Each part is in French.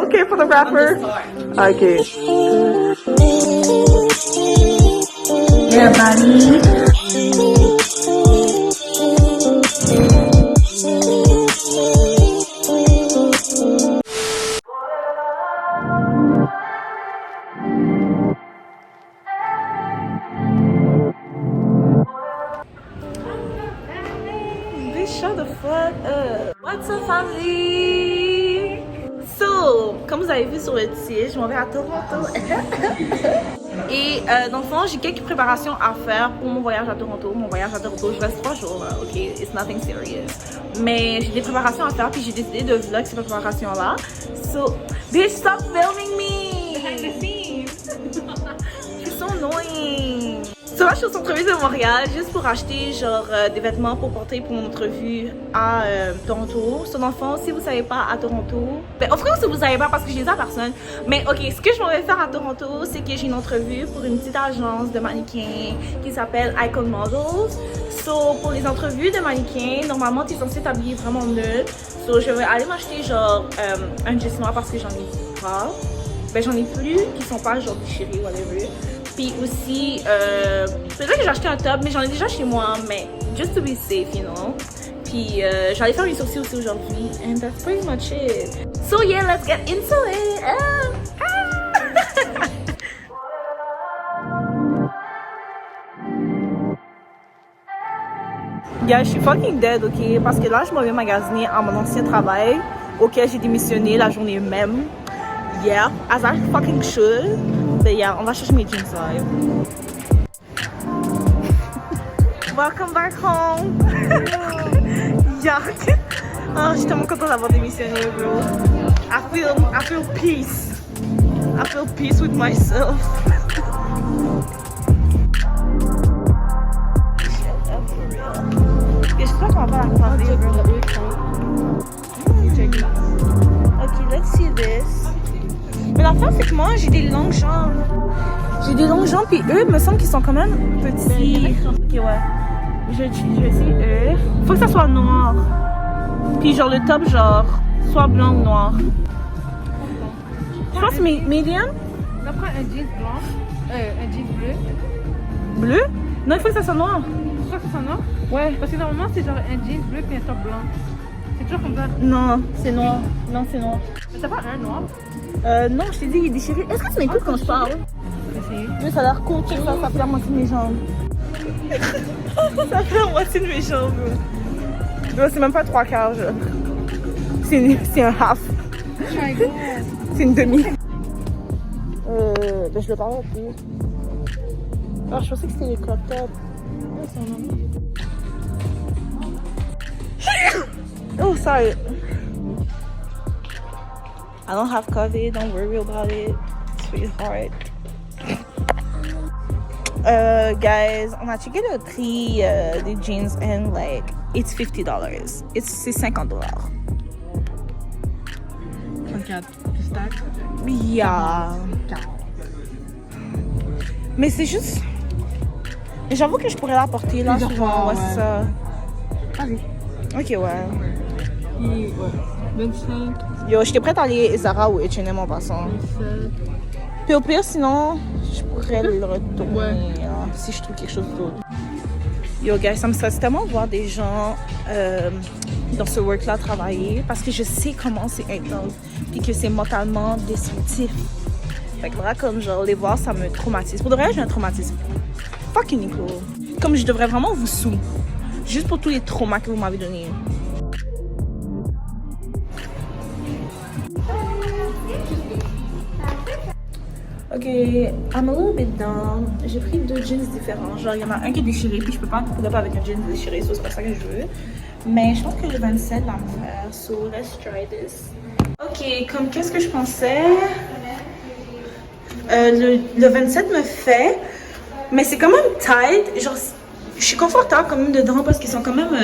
Okay, for the rapper. Okay. Yeah, buddy. Shut the fuck up. What's up, family? So, comme vous avez vu sur le titre, je m'en vais à Toronto. Et dans le fond, j'ai quelques préparations à faire pour mon voyage à Toronto. Mon voyage à Toronto, je reste 3 jours, là, ok? It's nothing serious. Mais j'ai des préparations à faire, puis j'ai décidé de vlog ces préparations-là. So, bitch, stop filming me! Behind the scenes! You're so annoying! So là, je suis au centre-ville de Montréal juste pour acheter genre des vêtements pour porter pour mon entrevue à Toronto. So dans le fond, si vous savez pas à Toronto, ben of course si vous savez pas parce que je les ai à personne. Mais ok, ce que je m'en vais faire à Toronto, c'est que j'ai une entrevue pour une petite agence de mannequins qui s'appelle Icon Models. So pour les entrevues de mannequins, normalement t'es censé t'habiller vraiment nul. So je vais aller m'acheter genre un jean noir parce que j'en ai pas. Ben j'en ai plus qui sont pas genre déchirés whatever. Puis aussi, peut-être que j'ai acheté un top, mais j'en ai déjà chez moi, mais just to be safe, you know. Puis j'allais faire mes sourcils aussi aujourd'hui, and that's pretty much it. So yeah, let's get into it. Yeah, je suis fucking dead, ok? Parce que là, je m'en vais magasiner à mon ancien travail, auquel j'ai démissionné la journée même. Yeah, as I fucking should. But yeah, on va chercher mes jeans là. Welcome back home. Yuck. Oh, je suis tellement contente d'avoir démissionné, bro. I feel peace. I feel peace with myself. J'espère qu'on va pas la croiser, bro. Ok, let's see this. Mais l'affaire, c'est que moi, j'ai des longues jambes. J'ai des longues jambes, puis eux, il me semble qu'ils sont quand même petits. Ok, ouais. Je vais essayer eux. Faut que ça soit noir. Puis genre le top, genre, soit blanc ou noir. Je pense medium. On prend un jeans blanc, un jeans bleu. Bleu? Non, il faut que ça soit noir. Tu crois que c'est noir? Ouais. Parce que normalement, c'est genre un jeans bleu puis un top blanc. C'est toujours comme ça. Non, c'est noir. Non, c'est noir. Mais t'as pas un noir? Non, je t'ai dit, il est déchiré. Est-ce que tu m'écoutes quand je parle? Essayez. Oui, ça a l'air cool, check ça, ça fait la moitié de mes jambes. Ça fait la moitié de mes jambes. Non, c'est même pas 3/4, genre. C'est un half. C'est une demi. Ben je le parle plus. Alors, je pensais que c'était les crop top. Ouais, c'est un Oh, sorry. I don't have COVID, don't worry about it, sweetheart. Guys, on a checké le prix des jeans and like, it's $50. C'est $50. Regarde, pistache. Yeah. Mais c'est juste... J'avoue que je pourrais la porter là sur mon WhatsApp. Allez. Ok, ouais. Ouais. 25. Yo, j'étais prête à aller Zara ou H&M en passant. 27. Puis au pire, sinon, je pourrais le retourner Ouais. hein, si je trouve quelque chose d'autre. Yo, guys, ça me stresse tellement de voir des gens dans ce work-là travailler parce que je sais comment c'est intense puis que c'est mentalement destructif. Fait que là, comme genre, les voir, ça me traumatise. Pour de vrai, j'ai un traumatisme. Fucking Nico. Comme je devrais vraiment vous sous. Juste pour tous les traumas que vous m'avez donnés. Ok, I'm a little bit down. J'ai pris 2 jeans différents. Genre, il y en a un qui est déchiré, puis je peux pas couper pas avec un jeans déchiré, so c'est pas ça que je veux. Mais je pense que le 27 va me faire. So, let's try this. Ok, comme qu'est-ce que je pensais? Le 27 me fait, mais c'est quand même tight. Genre, je suis confortable quand même dedans parce qu'ils sont quand même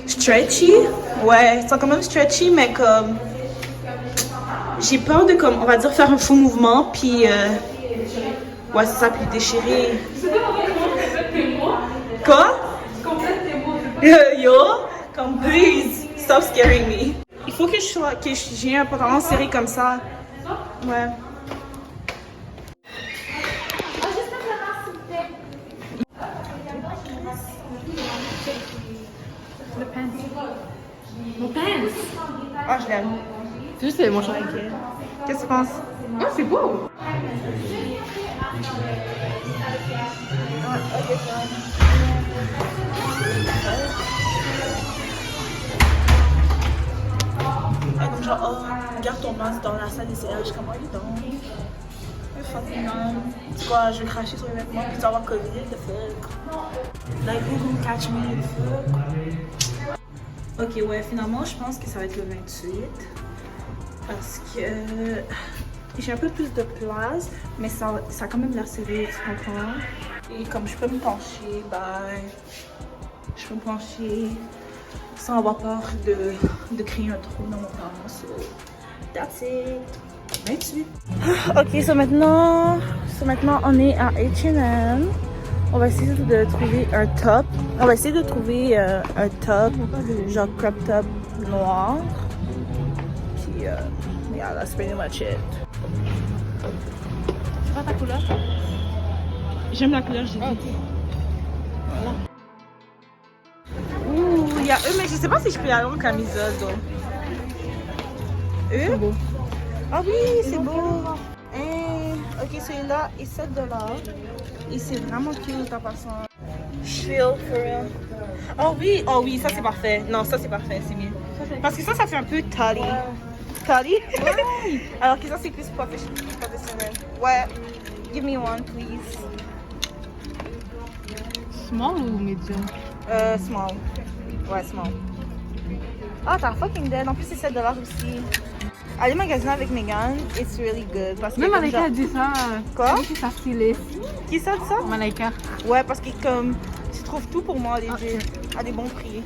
stretchy. Ouais, ils sont quand même stretchy, mais comme... J'ai peur de, comme, on va dire, faire un faux mouvement, puis... ouais, c'est ça, puis déchirer. Quoi? Yo, comme, please, stop scaring me. Il faut que j'ai un pantalon serré comme ça. Ouais. Le pants. Mon pants. Ah, je l'aime. C'est juste mon cher. Qu'est-ce que tu penses? Ah, c'est beau. Comme genre, oh, garde ton masque dans la salle d'essayage. Comme, oh, il est donc. Fucking non. Tu vois, je vais cracher sur les vêtements puis tu vas avoir Covid, the fuck. Like, who gonna catch me, the fuck? Ok, ouais, finalement, je pense que ça va être le 28. Parce que j'ai un peu plus de place, mais ça a quand même l'air serré, tu comprends? Et comme je peux me pencher, ben, je peux me pencher sans avoir peur de créer un trou dans mon temps. So, that's it. 28. Ok, so maintenant on est à H&M. On va essayer de trouver un top. On va essayer de trouver un top, genre crop top noir. Puis, yeah, that's pretty much it. C'est pas ta couleur? J'aime la couleur, j'ai dit. Voilà. Ouh, il y a eux, mais je sais pas si je peux y aller en camisole, donc. Eux? C'est beau. Ah oui, c'est beau. Ok, celui-là est 7 $. Et c'est vraiment cute en passant. Chill, for real. Oh oui, ça c'est parfait. Non, ça c'est parfait, c'est mieux. Parce que ça fait un peu tally. Tally? Ouais. Alors que ça c'est plus professionnel. Ouais. Give me one, please. Small ou medium? Small. Ouais, small. Ah, t'as fucking dead. En plus, c'est 7 $ aussi. Aller magasiner avec Megan, it's really good. Parce que Même Malaika a dit ça. Quoi? C'est ça stylé. Qui ça dit ça? Malaika. Ouais, parce que comme tu trouves tout pour moi, legit, à des bons prix.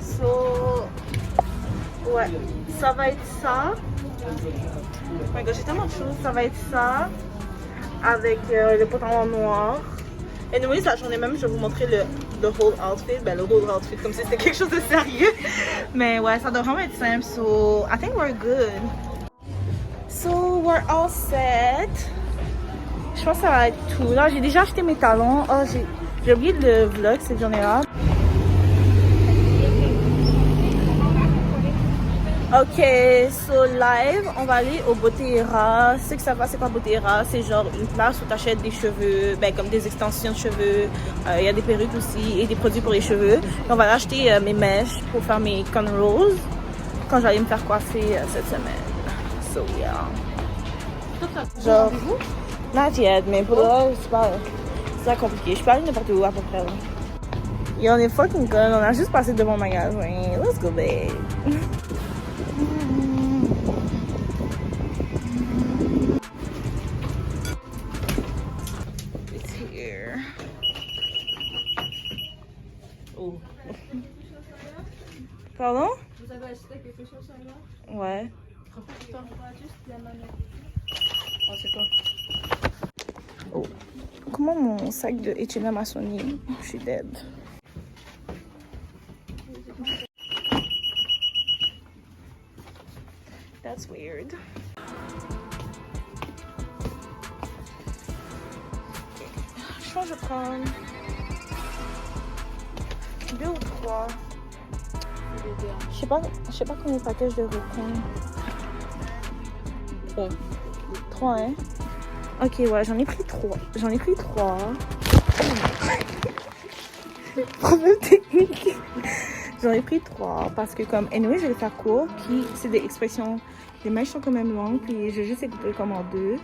So, ouais, ça va être ça. Oh my god, j'ai tellement de choses. Ça va être ça avec le pantalon noir. Et anyways, la journée même, je vais vous montrer le whole outfit. Ben, le whole outfit, comme si c'était quelque chose de sérieux. Mais ouais, ça doit vraiment être simple. So, I think we're good. So, we're all set. Je pense que ça va être tout. Là, j'ai déjà acheté mes talons. Oh, j'ai oublié le vlog cette journée-là. Ok, so live, on va aller au Bottega. Ceux qui savent pas c'est quoi Bottega, c'est genre une place où tu achètes des cheveux, ben comme des extensions de cheveux. Il y a des perruques aussi et des produits pour les cheveux. Et on va acheter mes mèches pour faire mes cornrows quand j'allais me faire coiffer cette semaine. So yeah. Genre, not yet, mais pour là, c'est compliqué. Je peux aller n'importe où à peu près. Là. Et on est fucking good, on a juste passé devant le magasin. Let's go, babe. It's here. Oh. Pardon? Vous avez acheté quelque chose là? Ouais. Oh, c'est quoi? Oh. Comment mon sac de H&M a sonné? Je suis dead. That's weird. Je pense que je prends 2 ou 3. Je sais pas combien de paquets je devrais prendre. 3, hein? Ok, ouais, j'en ai pris 3. Problème technique. J'en ai pris 3 parce que comme, anyway, je vais faire court. Puis c'est des expressions, les mèches sont quand même longues. Puis je vais juste écouter comme en 2.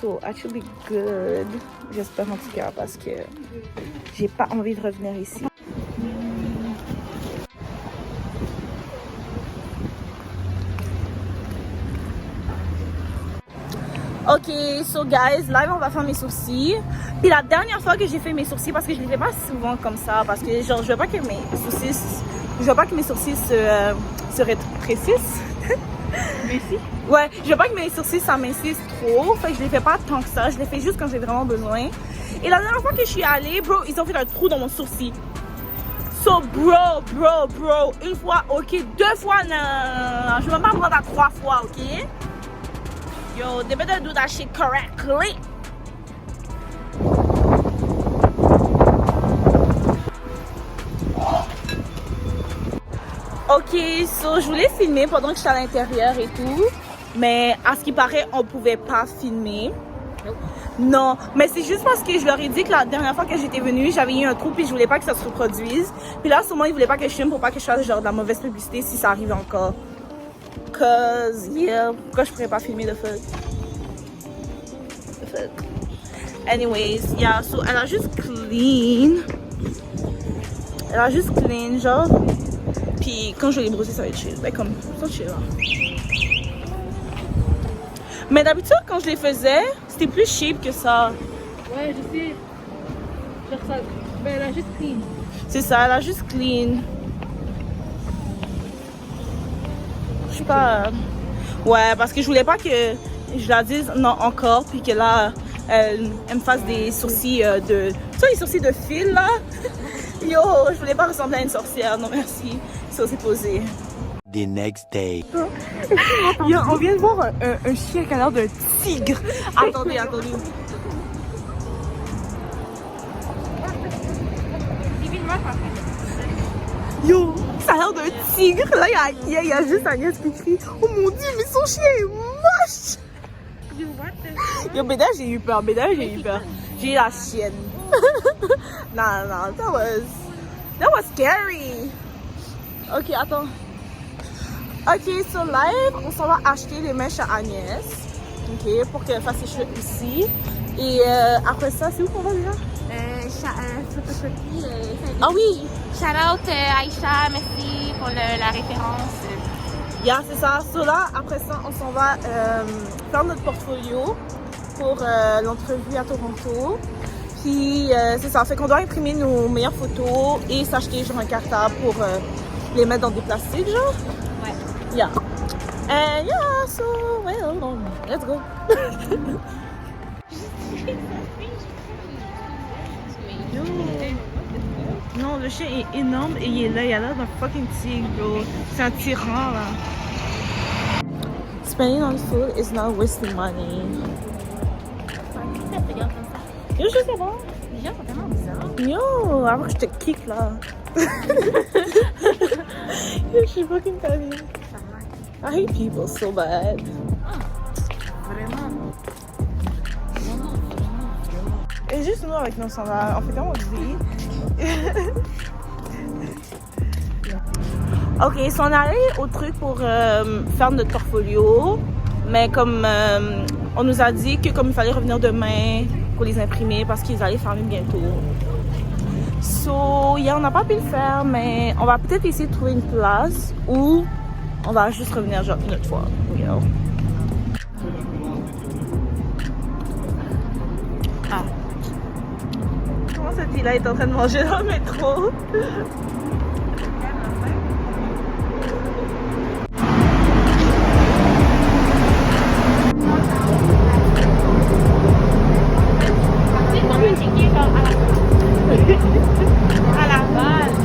So, actually good. J'espère en tout cas parce que j'ai pas envie de revenir ici. Ok, so guys, live on va faire mes sourcils. Puis la dernière fois que j'ai fait mes sourcils, parce que je les fais pas souvent comme ça, parce que genre je veux pas que mes sourcils se rétrécissent. Merci. Ouais, je veux pas que mes sourcils s'amincissent trop, fait que je les fais pas tant que ça, je les fais juste quand j'ai vraiment besoin. Et la dernière fois que je suis allée, bro, ils ont fait un trou dans mon sourcil. So bro, une fois, ok, 2 fois, non, je vais pas me rendre à 3 fois, ok? Yo, they better do that shit correctly. Ok, so je voulais filmer pendant que j'étais à l'intérieur et tout, mais à ce qui paraît, on pouvait pas filmer. Non, mais c'est juste parce que je leur ai dit que la dernière fois que j'étais venue, j'avais eu un trou puis je voulais pas que ça se reproduise. Puis là, sûrement, ils voulaient pas que je filme pour pas que je fasse genre de la mauvaise publicité si ça arrive encore. Cause, yeah, pourquoi je pourrais pas filmer de fuck? The fuck. Anyways, yeah, so elle a juste clean. Elle a juste clean, genre. Puis quand je vais les brosser, ça va être chill. Ben comme, ça chill, là. Mais d'habitude, quand je les faisais, c'était plus cheap que ça. Ouais, je sais. Genre ça. Ben, elle a juste clean. C'est ça, elle a juste clean. Je sais pas. Ouais, parce que je voulais pas que je la dise non encore, puis que là, elle me fasse des sourcils de. Tu sais, les sourcils de fil là? Yo, je voulais pas ressembler à une sorcière, non merci. Ça, c'est posé. The next day. Yo, on vient de voir un chien qui a l'air d'un tigre. Attendez. Yo, ça a l'air d'un tigre. Là, il y a juste Agnès qui crie. Oh mon dieu, mais son chien est moche. Yo, Béda, j'ai eu peur. J'ai eu la chienne. Non, that was scary. Ok, attends. Ok, so live, on s'en va acheter les mèches à Agnès. Ok, pour qu'elle fasse ses cheveux ici. Et après ça, c'est où qu'on va déjà? Photocopie. Ah oui! Shout out Aïcha, merci pour la référence. Yeah, c'est ça. So là, après ça, on s'en va faire notre portfolio pour l'entrevue à Toronto. Puis c'est ça, fait qu'on doit imprimer nos meilleures photos et s'acheter genre un cartable pour les mettre dans des plastiques, genre. Ouais. Yeah. And yeah, so, well, let's go. Yo. Non, le chien est énorme et il est là, il a l'air d'un fucking tigre, bro. C'est un tyran, là. Spending on food is not wasting money. Yo, je sais pas. Les gens sont tellement bizarres. Yo, avant que je te kick, là. Yo, je suis fucking tannée. I hate people so bad. Vraiment. Et juste nous avec nos sandales, on fait comme on dit. Ok, so on est allé au truc pour faire notre portfolio, mais comme on nous a dit que comme il fallait revenir demain pour les imprimer parce qu'ils allaient fermer bientôt. So, yeah, on n'a pas pu le faire, mais on va peut-être essayer de trouver une place où on va juste revenir genre une autre fois. You know? Ah. Comment cette fille-là est en train de manger dans le métro? À la base.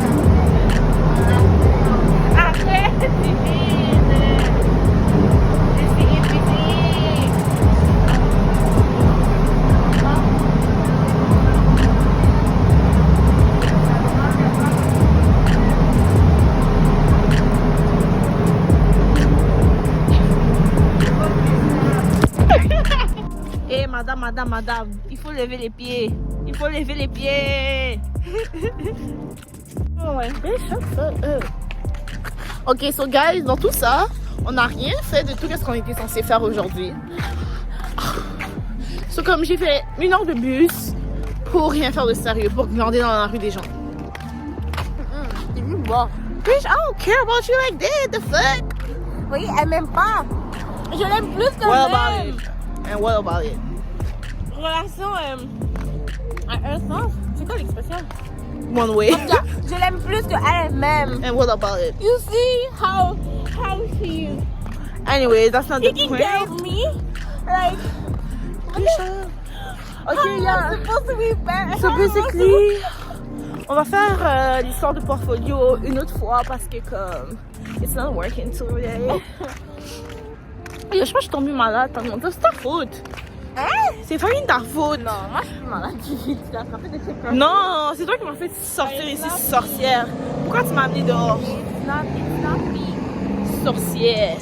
Après, c'est vide. C'est épuisé. Eh, madame, il faut lever les pieds. Il faut lever les pieds. Oh ouais. Ok, so guys, dans tout ça, on n'a rien fait de tout ce qu'on était censé faire aujourd'hui. So comme j'ai fait 1 heure de bus pour rien faire de sérieux, pour glander dans la rue des gens. T'es venu me voir. Bitch, I don't care about you like that, the fuck? Oui, elle m'aime pas. Je l'aime plus que What même. about it? And what about it? Relation à un sens. C'est quoi l'expression? One way. Je l'aime plus que elle-même. And what about it? You see how she Anyway, that's not the taking point. care of me? Like, Okay, I'm yeah. supposed to be better. So basically, On va faire l'histoire de portfolio une autre fois parce que comme it's not working today. Je crois que je suis tombée malade tellement. C'est ta faute. Hein? C'est fucking ta faute. Non, moi je suis malade. Tu l'as attrapé de chez Crocs. Non, c'est toi qui m'as fait sortir ici, sorcière. Pourquoi tu m'as amené dehors? It's not me. Sorcière.